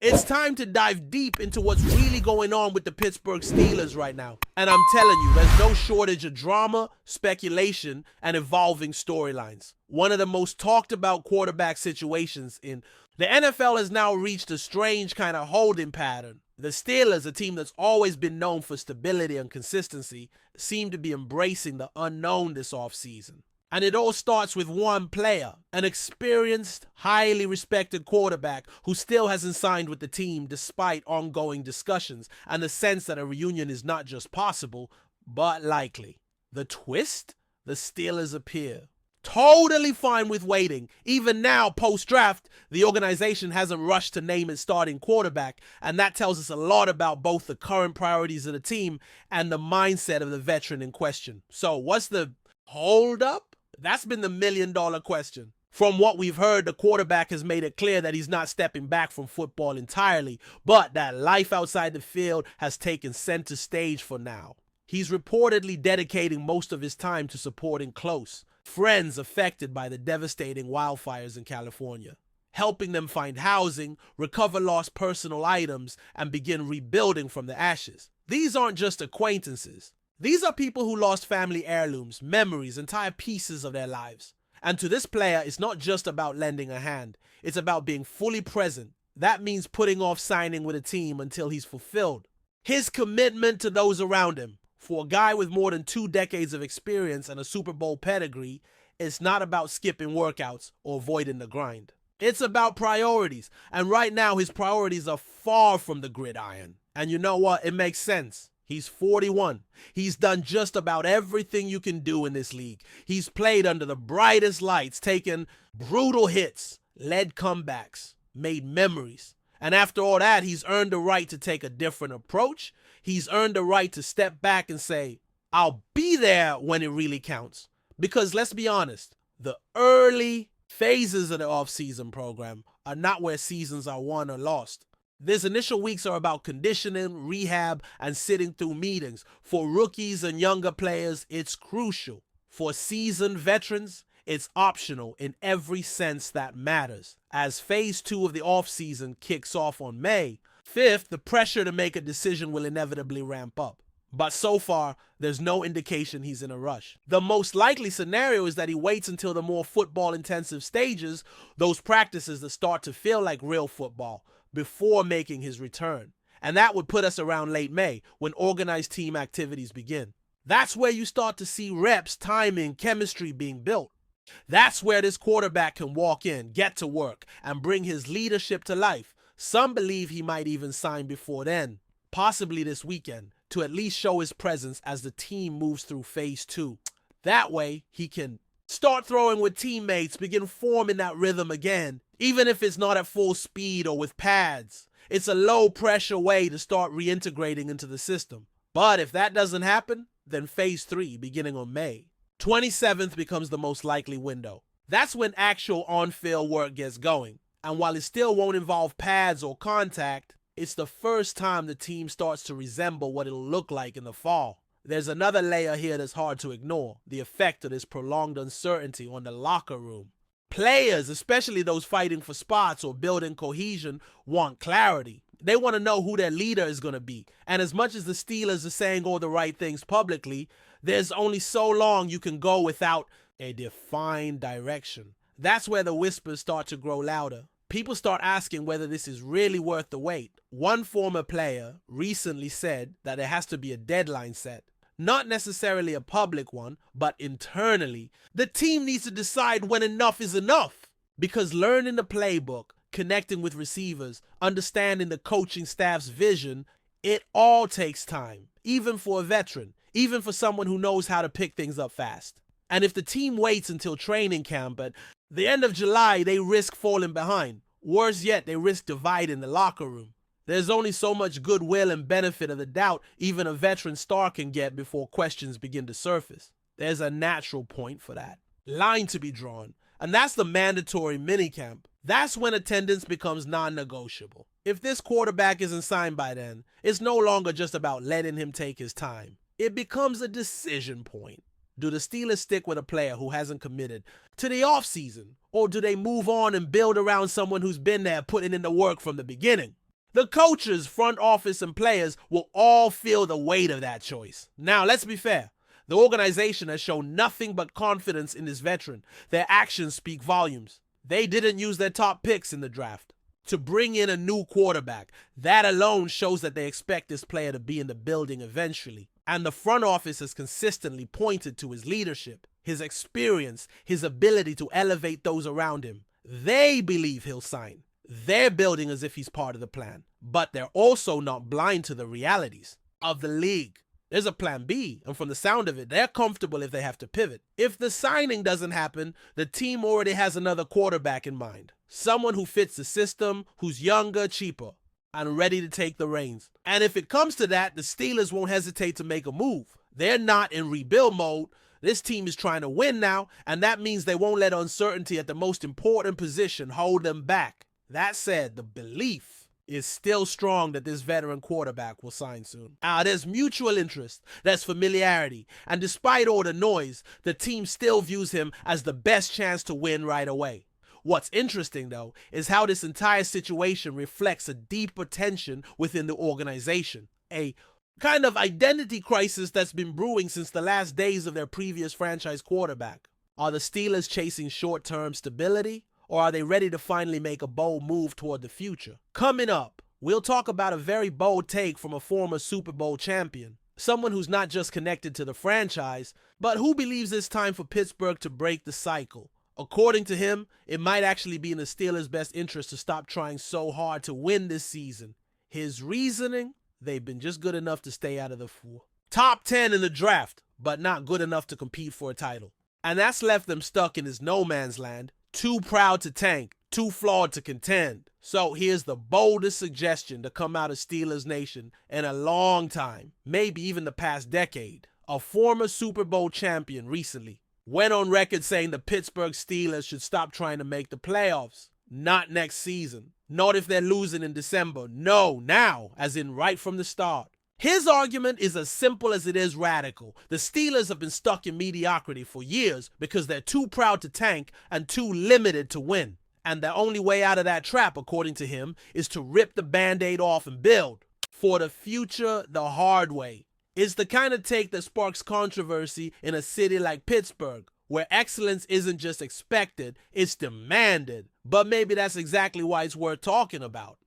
It's time to dive deep into what's really going on with the Pittsburgh Steelers right now. And I'm telling you, there's no shortage of drama, speculation, and evolving storylines. One of the most talked about quarterback situations in the NFL has now reached a strange kind of holding pattern. The Steelers, a team that's always been known for stability and consistency, seem to be embracing the unknown this offseason. And it all starts with one player, an experienced, highly respected quarterback who still hasn't signed with the team despite ongoing discussions and the sense that a reunion is not just possible, but likely. The twist? The Steelers appear totally fine with waiting. Even now, post-draft, the organization hasn't rushed to name its starting quarterback, and that tells us a lot about both the current priorities of the team and the mindset of the veteran in question. So what's the hold up? That's been the million-dollar question. From what we've heard, the quarterback has made it clear that he's not stepping back from football entirely, but that life outside the field has taken center stage for now. He's reportedly dedicating most of his time to supporting close friends affected by the devastating wildfires in California, helping them find housing, recover lost personal items, and begin rebuilding from the ashes. These aren't just acquaintances. These are people who lost family heirlooms, memories, entire pieces of their lives. And to this player, it's not just about lending a hand. It's about being fully present. That means putting off signing with a team until he's fulfilled. His commitment to those around him. For a guy with more than 2 decades of experience and a Super Bowl pedigree, it's not about skipping workouts or avoiding the grind. It's about priorities. And right now, his priorities are far from the gridiron. And you know what? It makes sense. He's 41. He's done just about everything you can do in this league. He's played under the brightest lights, taken brutal hits, led comebacks, made memories. And after all that, he's earned the right to take a different approach. He's earned the right to step back and say, I'll be there when it really counts. Because let's be honest, the early phases of the offseason program are not where seasons are won or lost. These initial weeks are about conditioning, rehab, and sitting through meetings. For rookies and younger players, it's crucial. For seasoned veterans, it's optional in every sense that matters. As phase 2 of the offseason kicks off on May 5th, the pressure to make a decision will inevitably ramp up. But so far, there's no indication he's in a rush. The most likely scenario is that he waits until the more football-intensive stages, those practices that start to feel like real football, before making his return. And that would put us around late May, when organized team activities begin. That's where you start to see reps, timing, chemistry being built. That's where this quarterback can walk in, get to work, and bring his leadership to life. Some believe he might even sign before then, possibly this weekend, to at least show his presence as the team moves through phase 2. That way, he can start throwing with teammates, begin forming that rhythm again, even if it's not at full speed or with pads. It's a low-pressure way to start reintegrating into the system. But if that doesn't happen, then phase 3, beginning on May 27th, becomes the most likely window. That's when actual on-field work gets going. And while it still won't involve pads or contact, it's the first time the team starts to resemble what it'll look like in the fall. There's another layer here that's hard to ignore, the effect of this prolonged uncertainty on the locker room. Players, especially those fighting for spots or building cohesion, want clarity. They want to know who their leader is going to be. And as much as the Steelers are saying all the right things publicly, there's only so long you can go without a defined direction. That's where the whispers start to grow louder. People start asking whether this is really worth the wait. One former player recently said that there has to be a deadline set. Not necessarily a public one, but internally. The team needs to decide when enough is enough. Because learning the playbook, connecting with receivers, understanding the coaching staff's vision, it all takes time. Even for a veteran. Even for someone who knows how to pick things up fast. And if the team waits until training camp at the end of July, they risk falling behind. Worse yet, they risk dividing the locker room. There's only so much goodwill and benefit of the doubt even a veteran star can get before questions begin to surface. There's a natural point for that. Line to be drawn. And that's the mandatory minicamp. That's when attendance becomes non-negotiable. If this quarterback isn't signed by then, it's no longer just about letting him take his time. It becomes a decision point. Do the Steelers stick with a player who hasn't committed to the offseason? Or do they move on and build around someone who's been there putting in the work from the beginning? The coaches, front office, and players will all feel the weight of that choice. Now, let's be fair. The organization has shown nothing but confidence in this veteran. Their actions speak volumes. They didn't use their top picks in the draft to bring in a new quarterback. That alone shows that they expect this player to be in the building eventually. And the front office has consistently pointed to his leadership, his experience, his ability to elevate those around him. They believe he'll sign. They're building as if he's part of the plan, but they're also not blind to the realities of the league. There's a plan B, and from the sound of it, they're comfortable if they have to pivot. If the signing doesn't happen, the team already has another quarterback in mind. Someone who fits the system, who's younger, cheaper, and ready to take the reins. And if it comes to that, the Steelers won't hesitate to make a move. They're not in rebuild mode. This team is trying to win now, and that means they won't let uncertainty at the most important position hold them back. That said, the belief is still strong that this veteran quarterback will sign soon. There's mutual interest, there's familiarity, and despite all the noise, the team still views him as the best chance to win right away. What's interesting, though, is how this entire situation reflects a deeper tension within the organization, a kind of identity crisis that's been brewing since the last days of their previous franchise quarterback. Are the Steelers chasing short-term stability? Or are they ready to finally make a bold move toward the future? Coming up, we'll talk about a very bold take from a former Super Bowl champion. Someone who's not just connected to the franchise, but who believes it's time for Pittsburgh to break the cycle. According to him, it might actually be in the Steelers' best interest to stop trying so hard to win this season. His reasoning? They've been just good enough to stay out of the four. Top 10 in the draft, but not good enough to compete for a title. And that's left them stuck in this no man's land. Too proud to tank, too flawed to contend. So here's the boldest suggestion to come out of Steelers Nation in a long time, maybe even the past decade. A former Super Bowl champion recently went on record saying the Pittsburgh Steelers should stop trying to make the playoffs. Not next season. Not if they're losing in December. No, now, as in right from the start. His argument is as simple as it is radical. The Steelers have been stuck in mediocrity for years because they're too proud to tank and too limited to win. And the only way out of that trap, according to him, is to rip the Band-Aid off and build. For the future, the hard way. It's the kind of take that sparks controversy in a city like Pittsburgh, where excellence isn't just expected, it's demanded. But maybe that's exactly why it's worth talking about.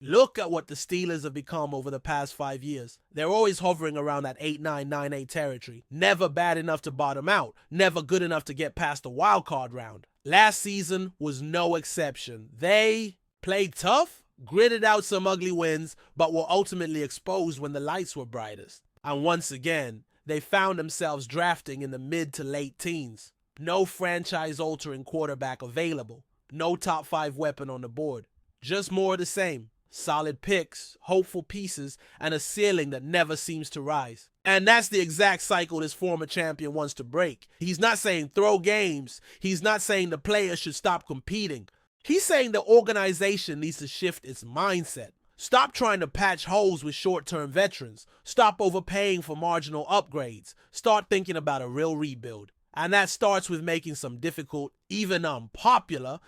Look at what the Steelers have become over the past 5 years. They're always hovering around that 8-9, 9-8 territory. Never bad enough to bottom out. Never good enough to get past the wild card round. Last season was no exception. They played tough, gritted out some ugly wins, but were ultimately exposed when the lights were brightest. And once again, they found themselves drafting in the mid to late teens. No franchise-altering quarterback available. No top 5 weapon on the board. Just more of the same. Solid picks, hopeful pieces, and a ceiling that never seems to rise. And that's the exact cycle this former champion wants to break. He's not saying throw games. He's not saying the players should stop competing. He's saying the organization needs to shift its mindset. Stop trying to patch holes with short-term veterans. Stop overpaying for marginal upgrades. Start thinking about a real rebuild. And that starts with making some difficult, even unpopular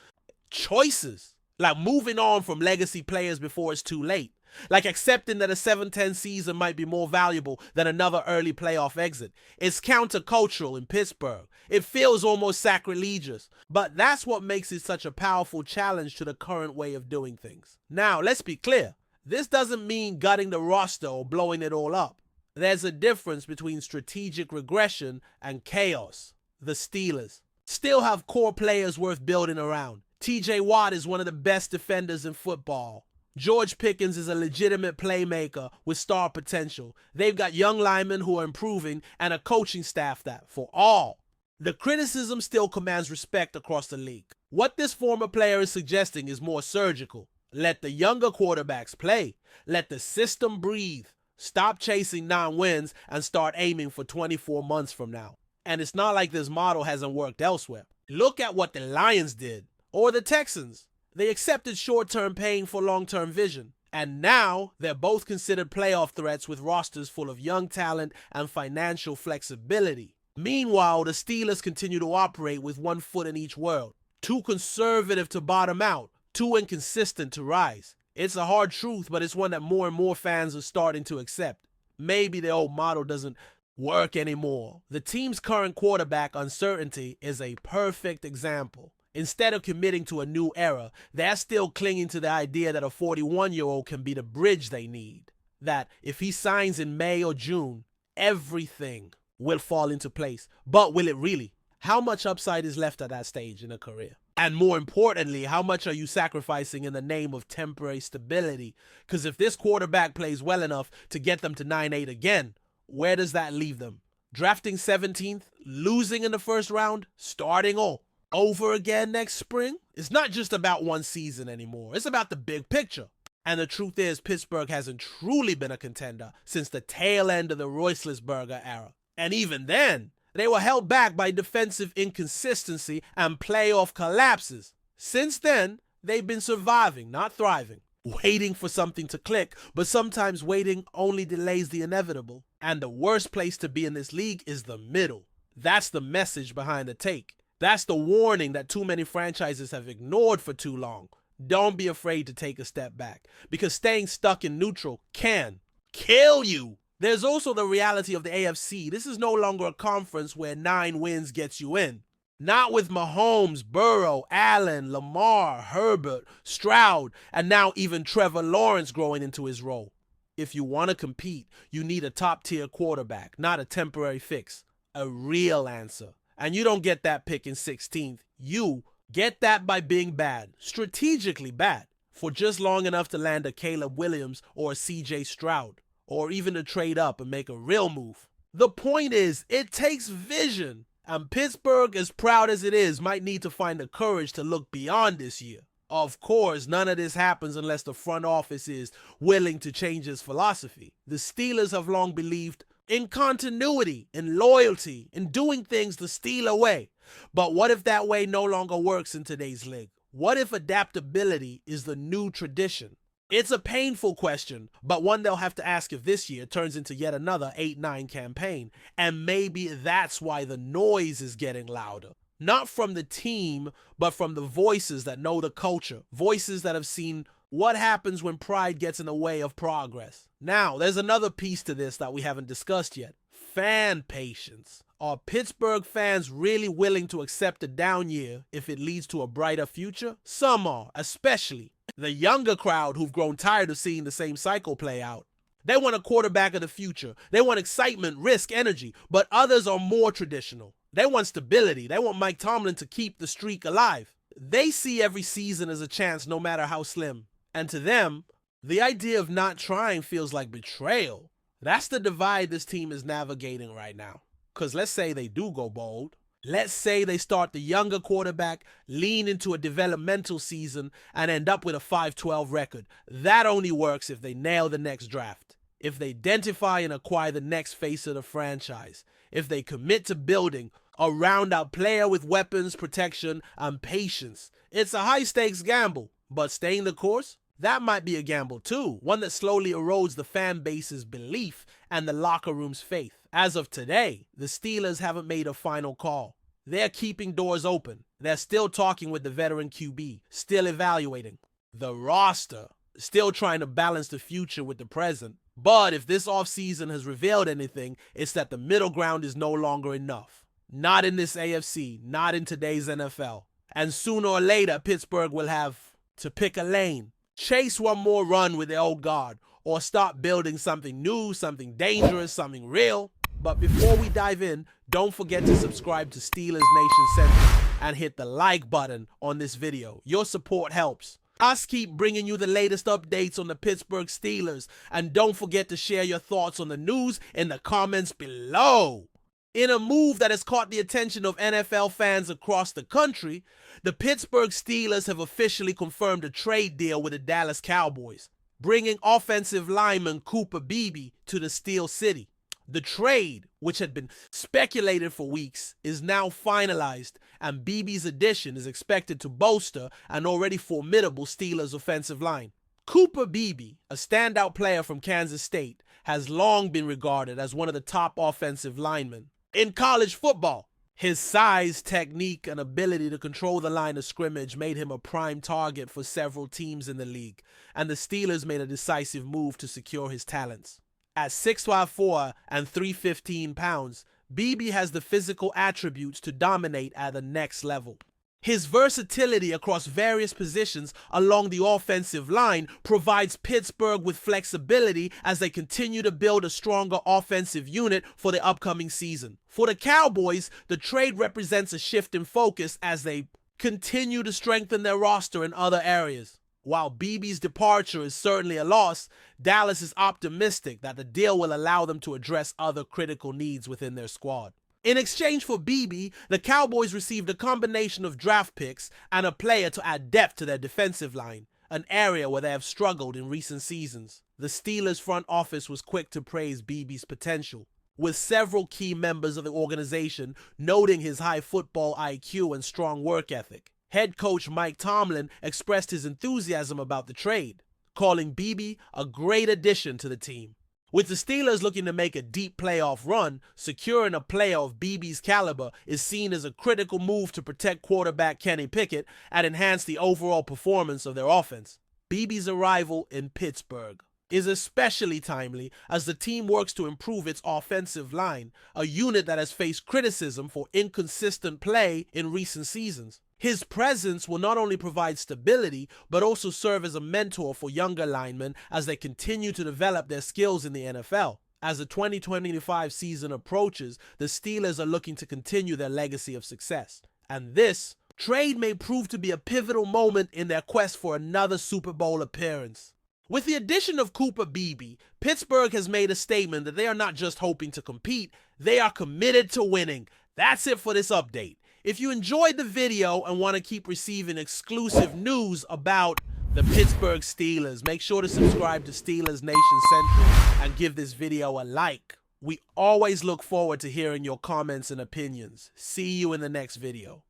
choices. Like moving on from legacy players before it's too late. Like accepting that a 7-10 season might be more valuable than another early playoff exit. It's countercultural in Pittsburgh. It feels almost sacrilegious. But that's what makes it such a powerful challenge to the current way of doing things. Now, let's be clear. This doesn't mean gutting the roster or blowing it all up. There's a difference between strategic regression and chaos. The Steelers still have core players worth building around. TJ Watt is one of the best defenders in football. George Pickens is a legitimate playmaker with star potential. They've got young linemen who are improving and a coaching staff that, for all, the criticism still commands respect across the league. What this former player is suggesting is more surgical. Let the younger quarterbacks play. Let the system breathe. Stop chasing 9 wins and start aiming for 24 months from now. And it's not like this model hasn't worked elsewhere. Look at what the Lions did. Or the Texans. They accepted short-term pain for long-term vision. And now they're both considered playoff threats with rosters full of young talent and financial flexibility. Meanwhile, the Steelers continue to operate with one foot in each world. Too conservative to bottom out. Too inconsistent to rise. It's a hard truth, but it's one that more and more fans are starting to accept. Maybe the old model doesn't work anymore. The team's current quarterback uncertainty is a perfect example. Instead of committing to a new era, they're still clinging to the idea that a 41-year-old can be the bridge they need. That if he signs in May or June, everything will fall into place. But will it really? How much upside is left at that stage in a career? And more importantly, how much are you sacrificing in the name of temporary stability? Because if this quarterback plays well enough to get them to 9-8 again, where does that leave them? Drafting 17th, losing in the first round, starting all over again next spring? It's not just about one season anymore. It's about the big picture. And the truth is, Pittsburgh hasn't truly been a contender since the tail end of the Roethlisberger era. And even then, they were held back by defensive inconsistency and playoff collapses. Since then, they've been surviving, not thriving, waiting for something to click, but sometimes waiting only delays the inevitable. And the worst place to be in this league is the middle. That's the message behind the take. That's the warning that too many franchises have ignored for too long. Don't be afraid to take a step back, because staying stuck in neutral can kill you. There's also the reality of the AFC. This is no longer a conference where 9 wins gets you in. Not with Mahomes, Burrow, Allen, Lamar, Herbert, Stroud, and now even Trevor Lawrence growing into his role. If you want to compete, you need a top-tier quarterback, not a temporary fix. A real answer. And you don't get that pick in 16th. You get that by being bad, strategically bad, for just long enough to land a Caleb Williams or a CJ Stroud, or even to trade up and make a real move. The point is, it takes vision, and Pittsburgh, as proud as it is, might need to find the courage to look beyond this year. Of course, none of this happens unless the front office is willing to change its philosophy. The Steelers have long believed in continuity, in loyalty, in doing things the Steeler way. But what if that way no longer works in today's league? What if adaptability is the new tradition? It's a painful question, but one they'll have to ask if this year turns into yet another 8-9 campaign. And maybe that's why the noise is getting louder. Not from the team, but from the voices that know the culture. Voices that have seen what happens when pride gets in the way of progress. Now, there's another piece to this that we haven't discussed yet. Fan patience. Are Pittsburgh fans really willing to accept a down year if it leads to a brighter future? Some are, especially the younger crowd who've grown tired of seeing the same cycle play out. They want a quarterback of the future. They want excitement, risk, energy. But others are more traditional. They want stability. They want Mike Tomlin to keep the streak alive. They see every season as a chance, no matter how slim. And to them, the idea of not trying feels like betrayal. That's the divide this team is navigating right now. Because let's say they do go bold. Let's say they start the younger quarterback, lean into a developmental season, and end up with a 5-12 record. That only works if they nail the next draft. If they identify and acquire the next face of the franchise. If they commit to building a round-out player with weapons, protection, and patience. It's a high-stakes gamble, but staying the course? That might be a gamble too, one that slowly erodes the fan base's belief and the locker room's faith. As of today, the Steelers haven't made a final call. They're keeping doors open. They're still talking with the veteran QB, still evaluating the roster, still trying to balance the future with the present. But if this offseason has revealed anything, it's that the middle ground is no longer enough. Not in this AFC, not in today's NFL. And sooner or later, Pittsburgh will have to pick a lane. Chase one more run with the old guard, or start building something new, something dangerous, something real. But before we dive in, don't forget to subscribe to Steelers Nation Central and hit the like button on this video. Your support helps us keep bringing you the latest updates on the Pittsburgh Steelers. And don't forget to share your thoughts on the news in the comments below. In a move that has caught the attention of NFL fans across the country, the Pittsburgh Steelers have officially confirmed a trade deal with the Dallas Cowboys, bringing offensive lineman Cooper Beebe to the Steel City. The trade, which had been speculated for weeks, is now finalized, and Beebe's addition is expected to bolster an already formidable Steelers offensive line. Cooper Beebe, a standout player from Kansas State, has long been regarded as one of the top offensive linemen in college football. His size, technique, and ability to control the line of scrimmage made him a prime target for several teams in the league, and the Steelers made a decisive move to secure his talents. At 6'4" and 315 pounds, Beebe has the physical attributes to dominate at the next level. His versatility across various positions along the offensive line provides Pittsburgh with flexibility as they continue to build a stronger offensive unit for the upcoming season. For the Cowboys, the trade represents a shift in focus as they continue to strengthen their roster in other areas. While Beebe's departure is certainly a loss, Dallas is optimistic that the deal will allow them to address other critical needs within their squad. In exchange for Beebe, the Cowboys received a combination of draft picks and a player to add depth to their defensive line, an area where they have struggled in recent seasons. The Steelers' front office was quick to praise Beebe's potential, with several key members of the organization noting his high football IQ and strong work ethic. Head coach Mike Tomlin expressed his enthusiasm about the trade, calling Beebe a great addition to the team. With the Steelers looking to make a deep playoff run, securing a player of Beebe's caliber is seen as a critical move to protect quarterback Kenny Pickett and enhance the overall performance of their offense. Beebe's arrival in Pittsburgh is especially timely as the team works to improve its offensive line, a unit that has faced criticism for inconsistent play in recent seasons. His presence will not only provide stability, but also serve as a mentor for younger linemen as they continue to develop their skills in the NFL. As the 2025 season approaches, the Steelers are looking to continue their legacy of success. And this trade may prove to be a pivotal moment in their quest for another Super Bowl appearance. With the addition of Cooper Beebe, Pittsburgh has made a statement that they are not just hoping to compete, they are committed to winning. That's it for this update. If you enjoyed the video and want to keep receiving exclusive news about the Pittsburgh Steelers, make sure to subscribe to Steelers Nation Central and give this video a like. We always look forward to hearing your comments and opinions. See you in the next video.